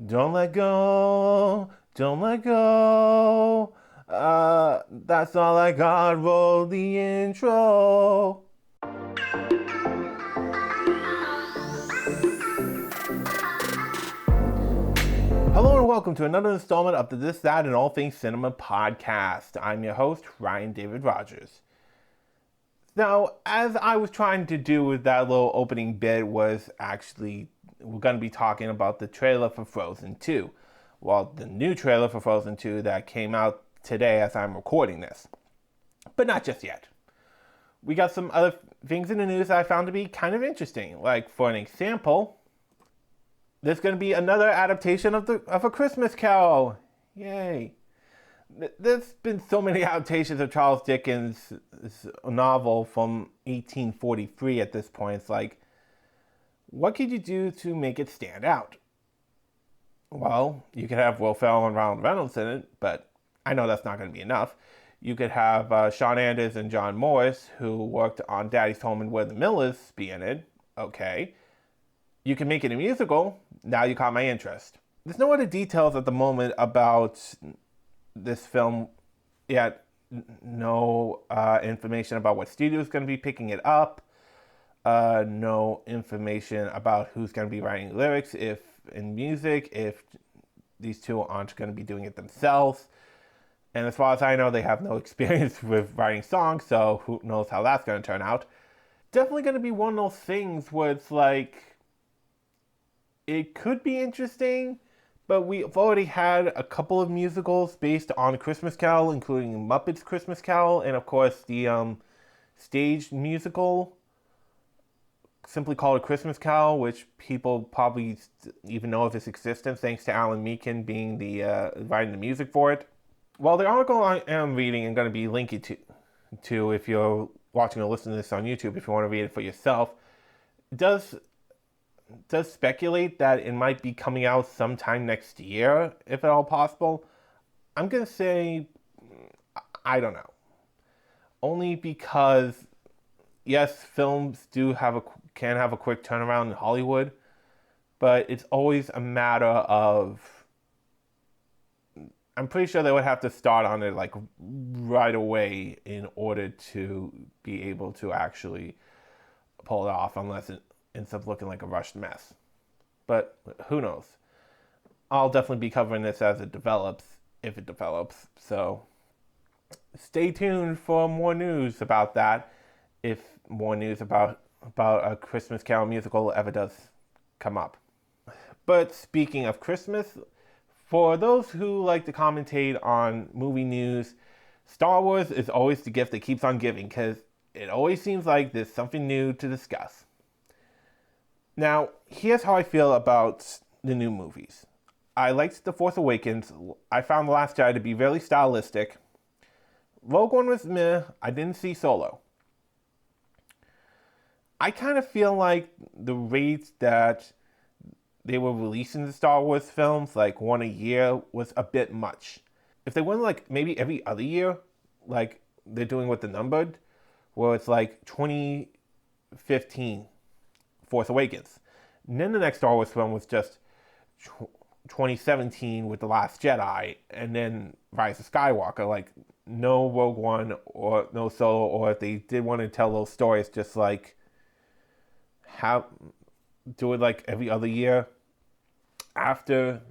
Don't let go, don't let go. That's all I got. Roll the intro. Hello and welcome to another installment of the This, That, and All Things Cinema podcast. I'm your host, Ryan David Rogers. Now, as I was trying to do with that little opening bit was actually, we're going to be talking about the trailer for Frozen 2. Well, the new trailer for Frozen 2 that came out today as I'm recording this. But not just yet. We got some other things in the news that I found to be kind of interesting. Like, for an example, there's going to be another adaptation of A Christmas Carol. Yay. There's been so many adaptations of Charles Dickens' novel from 1843 at this point. It's like, what could you do to make it stand out? Well, you could have Will Ferrell and Ryan Reynolds in it, but I know that's not going to be enough. You could have Shawn Anders and John Morris, who worked on Daddy's Home and Where the Millers, be in it. Okay. You can make it a musical. Now you caught my interest. There's no other details at the moment about this film yet. No information about what studio is going to be picking it up. No information about who's going to be writing lyrics, if in music, if these two aren't going to be doing it themselves. And as far as I know, they have no experience with writing songs, so who knows how that's going to turn out. Definitely going to be one of those things where it's like, it could be interesting, but we've already had a couple of musicals based on Christmas Carol, including Muppets Christmas Carol, and of course the staged musical simply called A Christmas Carol, which people probably even know of its existence thanks to Alan Menken being the writing the music for it. Well, the article I am reading and going to be linking to if you're watching or listening to this on YouTube, if you want to read it for yourself, does speculate that it might be coming out sometime next year, if at all possible. I'm going to say, I don't know. Only because, yes, films can have a quick turnaround in Hollywood, but it's always a matter of, I'm pretty sure they would have to start on it like right away in order to be able to actually pull it off, unless it ends up looking like a rushed mess. But who knows? I'll definitely be covering this as it develops, if it develops. So stay tuned for more news about that, if more news about A Christmas Carol musical ever does come up. But speaking of Christmas, for those who like to commentate on movie news, Star Wars is always the gift that keeps on giving, because it always seems like there's something new to discuss. Now, here's how I feel about the new movies. I liked The Force Awakens. I found The Last Jedi to be very stylistic. Rogue One was meh. I didn't see Solo. I kind of feel like the rate that they were releasing the Star Wars films, like one a year, was a bit much. If they went like maybe every other year, like they're doing with the numbered, where it's like 2015, Force Awakens. And then the next Star Wars film was just 2017 with The Last Jedi, and then Rise of Skywalker. Like, no Rogue One or no Solo, or if they did want to tell those stories, just like do it like every other year after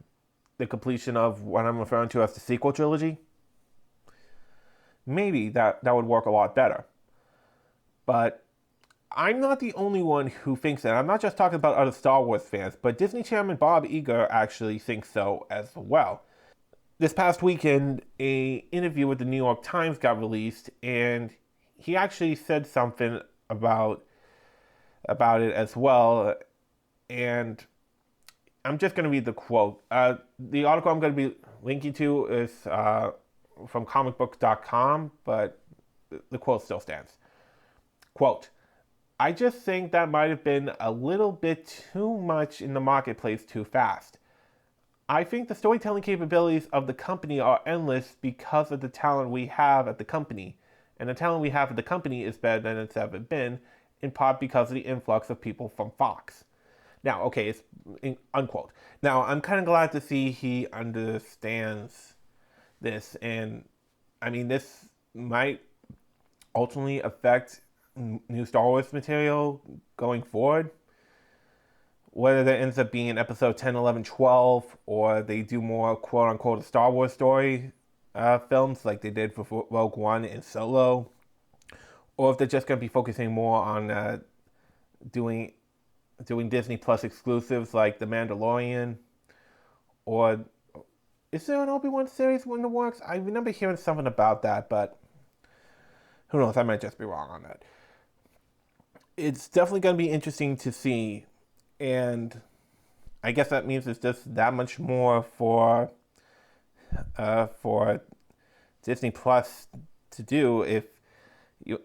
the completion of what I'm referring to as the sequel trilogy. Maybe that would work a lot better. But I'm not the only one who thinks that. I'm not just talking about other Star Wars fans, but Disney chairman Bob Iger actually thinks so as well. This past weekend, an interview with the New York Times got released, and he actually said something about it as well. And I'm just going to read the quote. The article I'm going to be linking to is from comicbook.com, but the quote still stands. Quote, I just think that might have been a little bit too much in the marketplace too fast. I think the storytelling capabilities of the company are endless because of the talent we have at the company. And the talent we have at the company is better than it's ever been, in part because of the influx of people from Fox. Now, okay, it's unquote. Now, I'm kind of glad to see he understands this, and I mean, this might ultimately affect new Star Wars material going forward. Whether that ends up being in episode 10, 11, 12, or they do more quote unquote Star Wars story films like they did for Rogue One and Solo, or if they're just going to be focusing more on doing Disney Plus exclusives like The Mandalorian, or is there an Obi-Wan series in the works? I remember hearing something about that, but who knows? I might just be wrong on that. It's definitely going to be interesting to see, and I guess that means it's just that much more for Disney Plus to do if you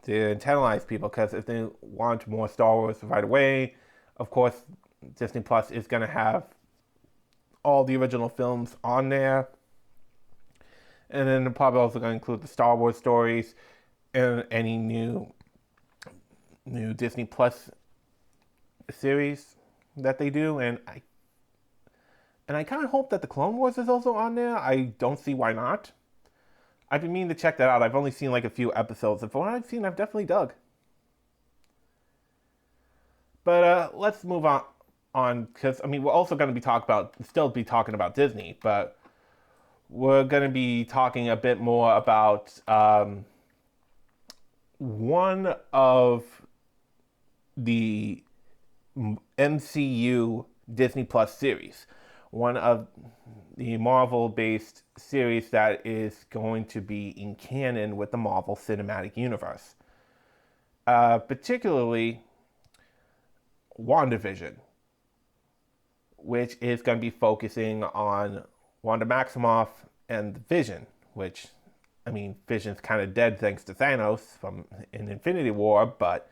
to internalize people. Because if they want more Star Wars right away, of course, Disney Plus is going to have all the original films on there, and then they're probably also going to include the Star Wars stories and any new Disney Plus series that they do, and I kind of hope that the Clone Wars is also on there. I don't see why not. I've been meaning to check that out. I've only seen like a few episodes, and from what I've seen, I've definitely dug. But let's move on, because I mean we're also going to be talking about Disney, but we're going to be talking a bit more about one of the MCU Disney Plus series, one of the Marvel-based series that is going to be in canon with the Marvel Cinematic Universe, particularly WandaVision, which is going to be focusing on Wanda Maximoff and Vision, which, I mean, Vision's kind of dead thanks to Thanos from in Infinity War, but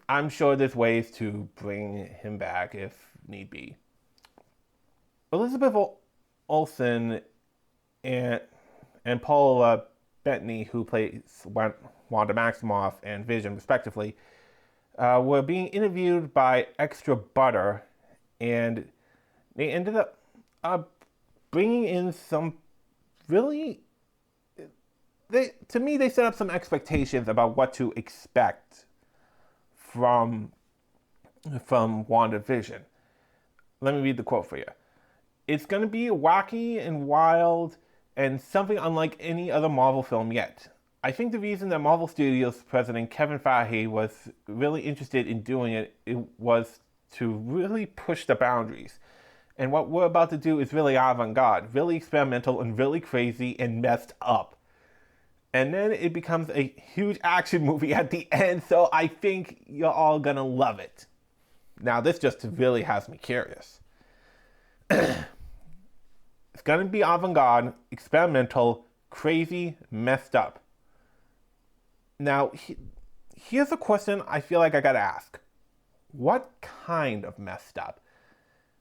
I'm sure there's ways to bring him back if need be. Elizabeth Olsen and Paula Bettany, who plays Wanda Maximoff and Vision respectively, were being interviewed by Extra Butter, and they ended up bringing in some really... To me, they set up some expectations about what to expect from WandaVision. Let me read the quote for you. It's going to be wacky and wild and something unlike any other Marvel film yet. I think the reason that Marvel Studios president Kevin Feige was really interested in doing it was to really push the boundaries. And what we're about to do is really avant-garde, really experimental, and really crazy and messed up. And then it becomes a huge action movie at the end, so I think you're all gonna love it. Now, this just really has me curious. It's gonna be avant-garde, experimental, crazy, messed up. Now, here's a question I feel like I gotta ask. What kind of messed up?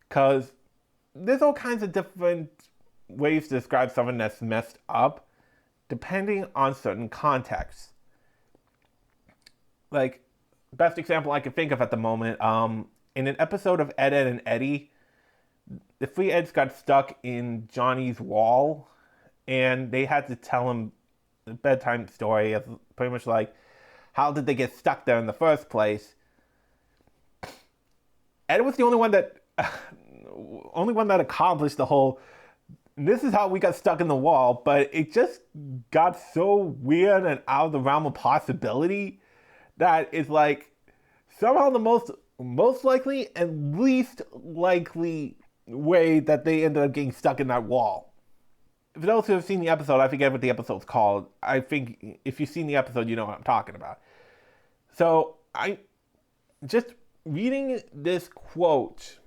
Because there's all kinds of different ways to describe something that's messed up, depending on certain contexts. Like, best example I can think of at the moment, in an episode of Ed, Edd and Eddy, the three Eds got stuck in Johnny's wall, and they had to tell him the bedtime story of pretty much like, how did they get stuck there in the first place? Ed was the only one that accomplished the whole, this is how we got stuck in the wall, but it just got so weird and out of the realm of possibility that it's like somehow the most likely and least likely way that they ended up getting stuck in that wall. For those who have seen the episode, I forget what the episode's called. I think if you've seen the episode, you know what I'm talking about. So I just reading this quote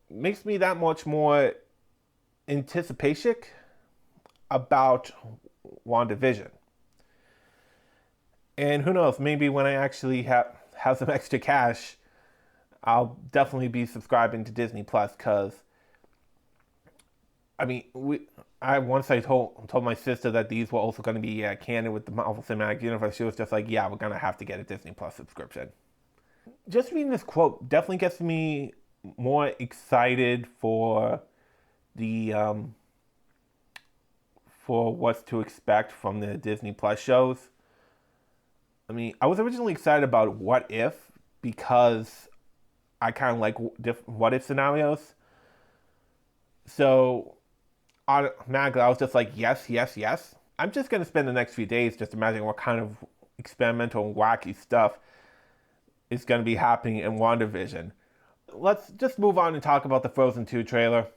makes me that much more anticipation about WandaVision. And who knows, maybe when I actually have some extra cash, I'll definitely be subscribing to Disney Plus, because I mean, once I told my sister that these were also going to be canon with the Marvel Cinematic Universe, she was just like, yeah, we're going to have to get a Disney Plus subscription. just reading this quote definitely gets me more excited the for what's to expect from the Disney Plus shows. I mean, I was originally excited about What If because I kind of like what if scenarios. So automatically, I was just like, yes, yes, yes. I'm just gonna spend the next few days just imagining what kind of experimental and wacky stuff is gonna be happening in WandaVision. Let's just move on and talk about the Frozen 2 trailer.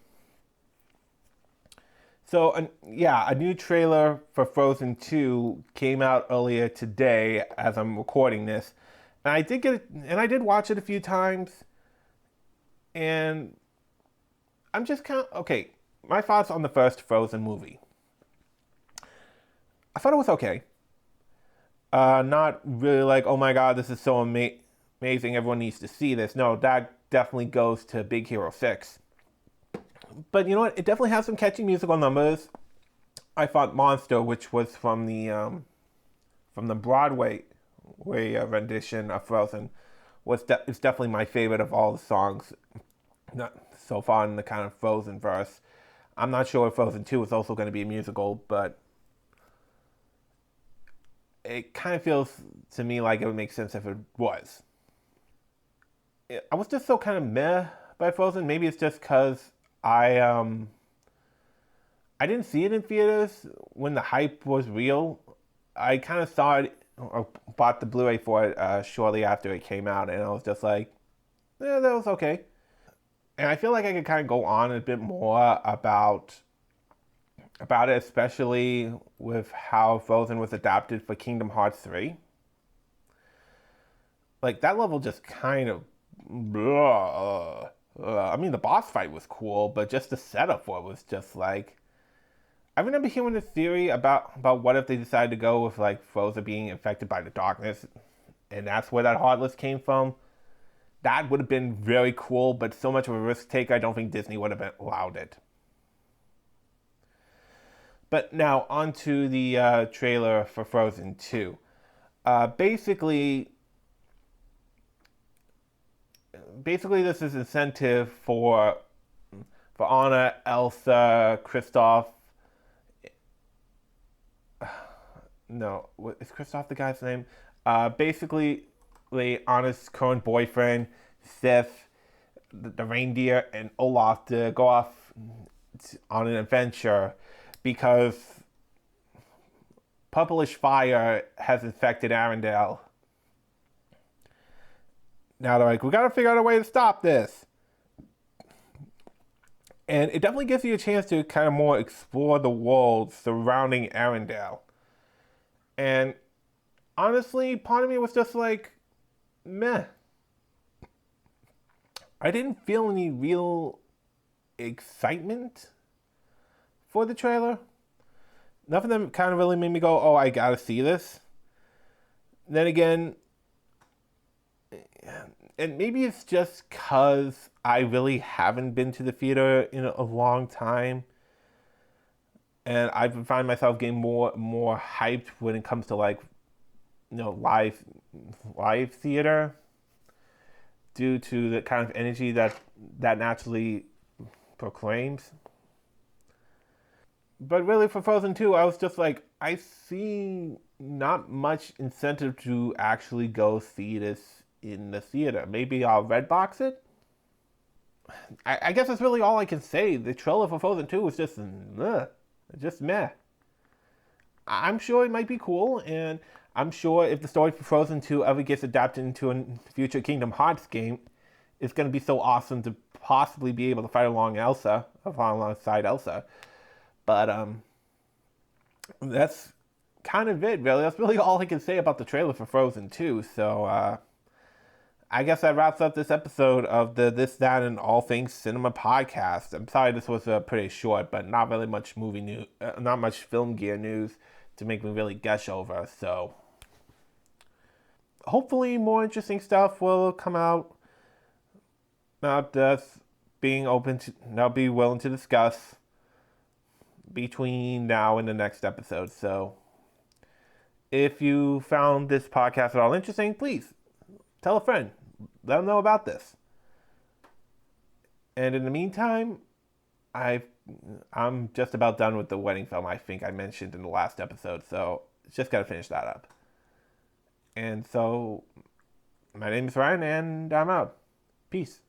So, a new trailer for Frozen 2 came out earlier today as I'm recording this. And I did watch it a few times. And I'm just kind of, okay, my thoughts on the first Frozen movie. I thought it was okay. Not really like, oh my god, this is so amazing, everyone needs to see this. No, that definitely goes to Big Hero 6. But you know what? It definitely has some catchy musical numbers. I thought Monster, which was from the Broadway rendition of Frozen, is definitely my favorite of all the songs so far in the kind of Frozen verse. I'm not sure if Frozen 2 is also going to be a musical, but it kind of feels to me like it would make sense if it was. I was just so kind of meh by Frozen. Maybe it's just because I didn't see it in theaters when the hype was real. I kind of saw it or bought the Blu-ray for it shortly after it came out, and I was just like, yeah, that was okay. And I feel like I could kind of go on a bit more about it, especially with how Frozen was adapted for Kingdom Hearts 3. Like, that level just kind of... I mean, the boss fight was cool, but just the setup for it was just like... I remember hearing this theory about what if they decided to go with, like, Frozen being infected by the darkness, and that's where that Heartless came from. That would have been very cool, but so much of a risk take, I don't think Disney would have allowed it. But now, on to the trailer for Frozen 2. Basically, this is incentive for Anna, Elsa, Kristoff. No, is Kristoff the guy's name? Basically, Anna's current boyfriend, Sif, the reindeer, and Olaf to go off on an adventure because purplish fire has infected Arendelle. Now they're like, we gotta figure out a way to stop this. And it definitely gives you a chance to kind of more explore the world surrounding Arendelle. And honestly, part of me was just like, meh. I didn't feel any real excitement for the trailer. Nothing that kind of really made me go, oh, I gotta see this. Then again, and maybe it's just because I really haven't been to the theater in a long time. And I find myself getting more hyped when it comes to, like, live theater, due to the kind of energy that naturally proclaims. But really, for Frozen 2, I was just like, I see not much incentive to actually go see this in the theater. Maybe I'll Redbox it. I guess that's really all I can say. The trailer for Frozen 2 was just meh. I'm sure it might be cool, and I'm sure if the story for Frozen 2 ever gets adapted into a future Kingdom Hearts game, it's going to be so awesome to possibly be able to fight alongside Elsa. But that's kind of it, really. That's really all I can say about the trailer for Frozen 2. So I guess that wraps up this episode of the This, That, and All Things Cinema podcast. I'm sorry this was pretty short, but not really much movie news, not much film gear news to make me really gush over. So hopefully more interesting stuff will come out. Not just being open to, now be willing to discuss between now and the next episode. So if you found this podcast at all interesting, please tell a friend, let them know about this. And in the meantime, I'm just about done with the wedding film I think I mentioned in the last episode, so just got to finish that up. And so, my name is Ryan, and I'm out. Peace.